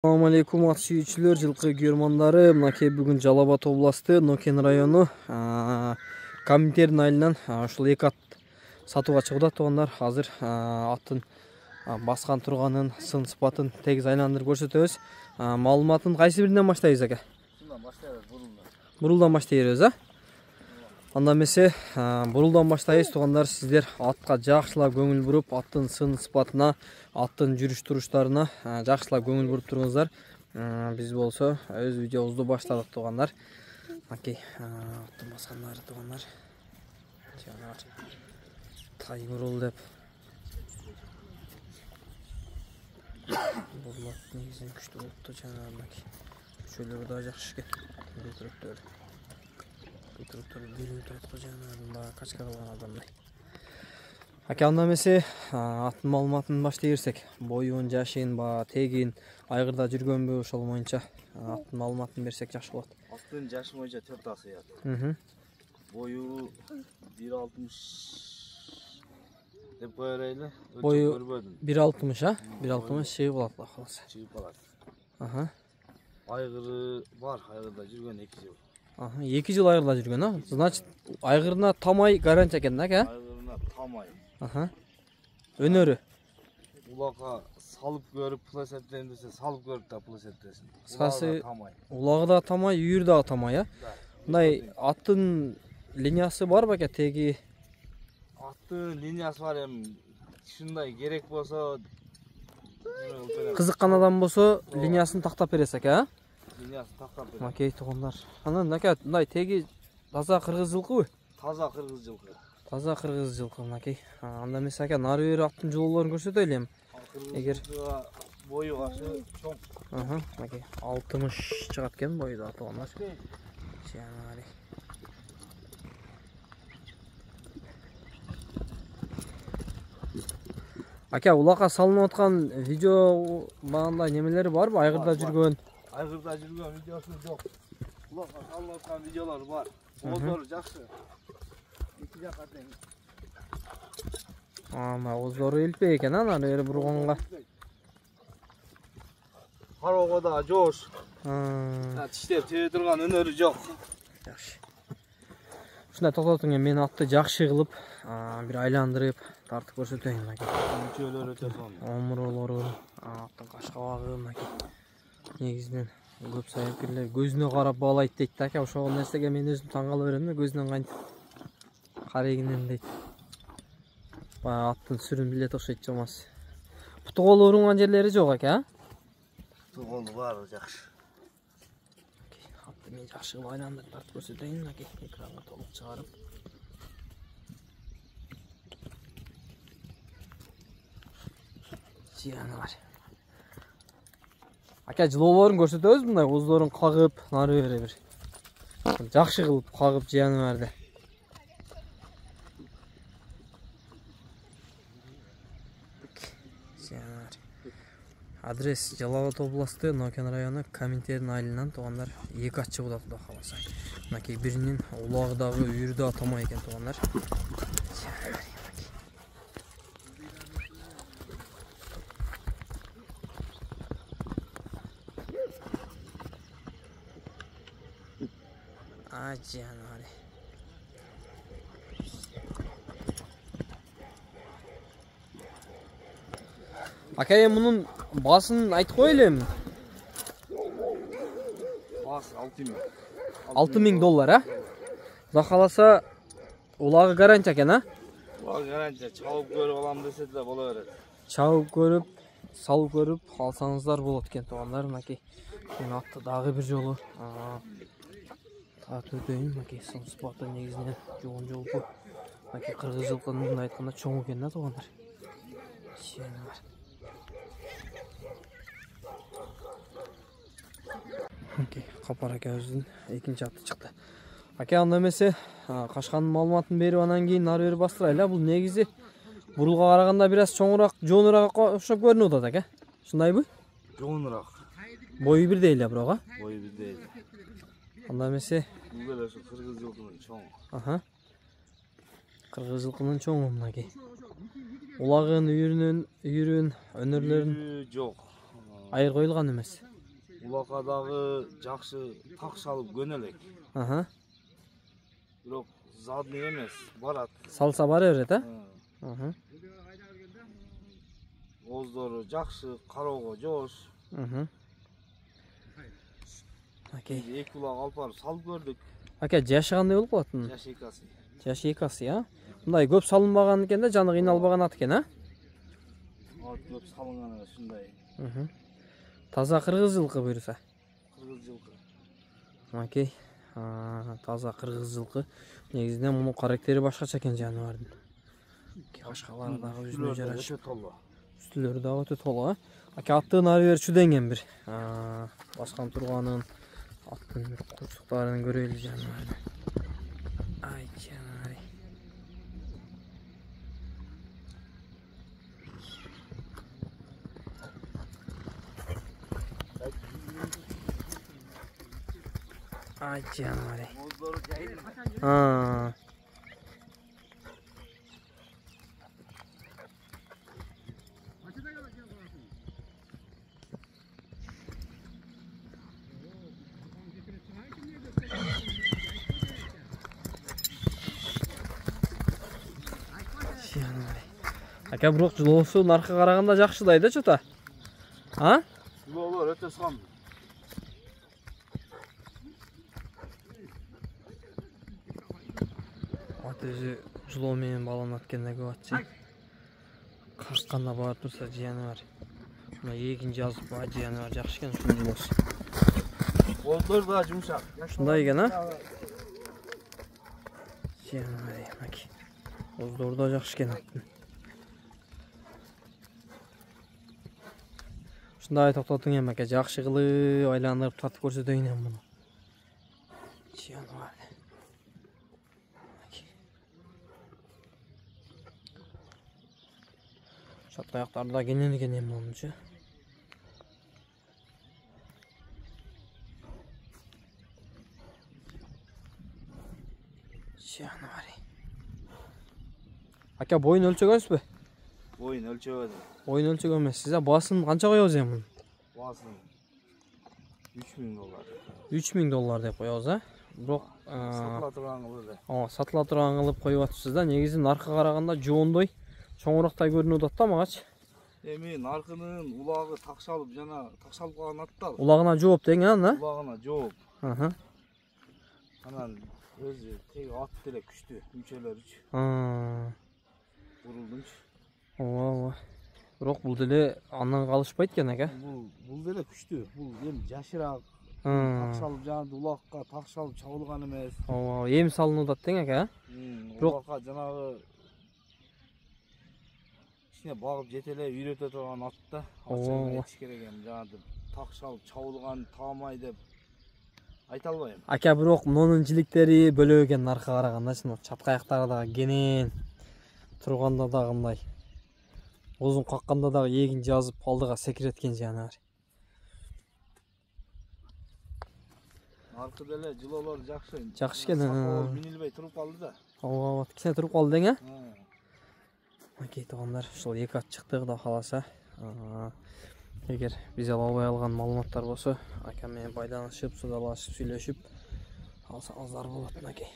Assalamu alaikum ат сүйүүчүлөр, жылкы көрмандары. Мынакей бүгүн Жалал Абад областы Нокен району Коминтерн айылынан ушул эки ат сатууга чыгып атгандар. Азыр аттын баскан турганын, сын сыпатын тегиз айландырып көрсөтөбүз. Маалыматын кайсы биринен баштайбыз ака? Шундан баштайбыз, Бурулдан баштай беребиз, Анда эмесе бурулдан баштайбыз. Тугандар, сиздер атка жакшылап көңүл буруп, аттын сын сыпатына, аттын жүрүш туруштарына жакшылап көңүл буруп туруңуздар. Биз болсо өз видеобузду баштадык, тугандар. Окей, аттын баскандары тугандар. Тайгурул деп. Бул ат негизинен күчтүү болупту, жанагы чөлөрү да жакшы экен. Өтүрүктөр белиң турат жанагы качка кылган адамдай. Ака, анда эмесе аттын маалыматын баштай берсек, боюн, жашын, тегин, айгырда жүргөнбү, ошол боюнча аттын маалыматын берсек жакшы болот. Аттын жашы боюнча 4 асы ят. Бою 1.60 деп кое берели. Бою 1.60, 1.60 чыгып калат, каласа. Чыгып калат. Айгыры бар, айгырда жүргөн 2 жыл. 2 жыл айгырда жүргөн, Значит, айгырына тамай гарантия экен да, ака? Айгырына тамай. Өнөрү. Улакка салып көрүп пул эсептейм десе, салып көрүп да пул эсептесин. Кыскасы, улагы да тамай, үйүрү да тамай, Мындай аттын линиясы барбы ака, теги? Аттын линиясы бар, эми ушундай керек болсо, Кызыккан адам болсо, линиясын тактап бересиз, ака? Линиясын тактап берет. Окей, тугандар. Анан ака, мындай теги таза кыргыз жылкыбы? Таза кыргыз жылкы. Таза кыргыз жылкы, мынакей. Анда эмесе ака, нары бери аттын жолоолорун көрсөтөлү эми. Эгер бою башы чоң. Мынакей 60 чыгат экен бою да, тугандар. Жанагы. Ака, улакка салынып аткан видео багындай немелери барбы? Айгырда жүргөн. Айгырда жүргөн видеосу жок. Улакка салынып аткан видеолор бар. Оздору жакшы. Эки жакка тең. Оздору илпей экен, нары бери бурганга. Кароого да жоош. Тиштеп тебе турган өнөрү жок. Жакшы. Ушундай токтотуң, мен атты жакшы кылып, бир айландырып, тартып көрсөтөйүн, мынакей. Мүчөлөрү өтө сонун. Омуролору, аттын кашкабагы, мынакей. Негизинен көп сайыпкерлер көзүнө карап баалайт дейт да, ака. Ошол нерсеге мен өзүм таң кала берем да, көзүнөн кантип карегинен дейт. Аттын сүрүн билет окшойт жамасы. Путу колу урунган жерлери жок, ака? Путу колу бар, жакшы. Атты мен жакшы кылып айландырып тартып көрсөтөйүн, ака. Экранга толук чыгарып. Жыяны бар. Ака, жылоолорун көрсөтөбүз, мындай оздорун кагып, нары бери бир. Жакшы кылып кагып жыяны барды. Адрес Жалал Абад областы Нокен району Коминтерн айылынан, тугандар, эки ат чыгып атат, каласа. Мынакей биринин улагы дагы, үйүрү да тамай экен, тугандар. Жанагы. Ака, мунун басын айтып коелу эми. Бас 6000. 6000 доллар, Кудай кааласа, улагы гарантия экен, Улагы гарантия, чабып көрүп алам десе да боло берет. Чабып көрүп, салып көрүп алсаңыздар болот экен, тугандар. Мынакей, мен атты дагы бир жолу татып өтөйүн. Мынакей, сын сыпаты негизинен жоон жолку. Мынакей кыргыз жылкынын мындай айтканда чоң экен да, тугандар. Окей, Капар акабыздын экинчи аты чыкты. Ака, анда эмесе кашканын маалыматын берип, анан кийин нары бери бастырайлы. Бул негизи бурулга караганда бир аз чоңураак, жоонураак окшоп көрүнүп атат, ака. Ушундайбы? Жоонураак. Бою бирдей эле, бирок, Бою бирдей эле. Анда эмесе бул деле ушу кыргыз жылкынын чоңу. Кыргыз жылкынын чоңу, мынакей. Улагын, үйүрүн, өнөрлөрүн жок. Айыр коюлган эмес. Bulakadagы жакшы такшалып көнелек. Aha. Бирок задный эмес, барат. Salsa bara берет, а? Aha. Оздору жакшы, кароого жоош. Aha. Окей. Эки булак алып барып салып көрдүк. Aka жашы кандай болуп калат? Жашикасы. Жашы экасы, а? Мындай көп салынбаган экен да, жаны кыйналбаган ат экен, а? От көп салынганы ушундай. Aha. Таза кыргыз жылкы буюрса. Кыргыз жылкы. Окей. Таза кыргыз жылкы. Негизинен мунун характери башкача экен жаныбардын. Башкалары дагы өзүнө жарашып. Үстүлөрү дагы өтө толук, а? Ака аттын ары бери чүденген бир. Баскан турганын, аттын бир курчуктарын көрөлү жаныбарды. Ай жанары. Ай жанары. Оздору жайын. Aka бирок жылоосу наркы караганда жакшыдай да чота. А? Жылоолор өтө сан. Ат өзү жылоо менен баланат экен да көп атчы. Какканда барып турса жыяны бар. Мына эгин жазып жыяны бар, жакшы экен ушул жылоосу. Оздор да жумшак. Ушундай экен, а? Жыяны бар, маки. Оздор да жакшы экен аттын. Ушундай токтотуң эми ака, жакшы кылып айландырып тартып көрсөтөйүн эми муну. Жыяны бар. Çatlı ayakları da genel emin olunca. Şahane var. Aka boyun ölçögöz mü? Boyun ölçöbödüm. Boyun ölçögömez. Size basın kança koyuyoruz ya bunu? Basın $3000. $3000 dep koyuyoruz ha. Бирок сатыла турган кылып сатыла турган кылып коюп атыпсыз да. Негизи наркы караганда жоондой чоңурактай көрүнүп атат да магачы. Эми наркынын улагы такшалып жана такшалып калган аттар. Улагына жооп дең а? Улагына жооп. Анан өзү теги ат деле күчтүү, мүчөлөрүчү. Бурулдунчу. Ооба. Бирок бул деле андан калышпайт экен ака. Бул деле күчтүү. Бул эми жашыраак. Такшалып жана улакка такшалып чабылган эмес. Ооба, эми салынып атат дең ака. Улакка жанагы ичине багып жете эле үйрөтө турган ат да. Ачык керек эми жанагы такшалып чабылган таамай деп айта албайм. Ака бирок мунун жиликтери бөлөк экен наркы караганда, чатка аяктары дагы кенен, турганда дагы мындай. Озун какканда дагы эгин жазып алдыга секиреткен жанагы. Наркы деле жылоолор жакшы. Жакшы экен. Минилбей туруп калды да. Ооба, кичине туруп калды дең а? Окей, туугандар, ушул эки ат чыкты, Кудай кааласа. Эгер биз ала албай алган маалыматтар болсо, ака менен байланышып, судалашып, сүйлөшүп алсаңыздар болот, окей.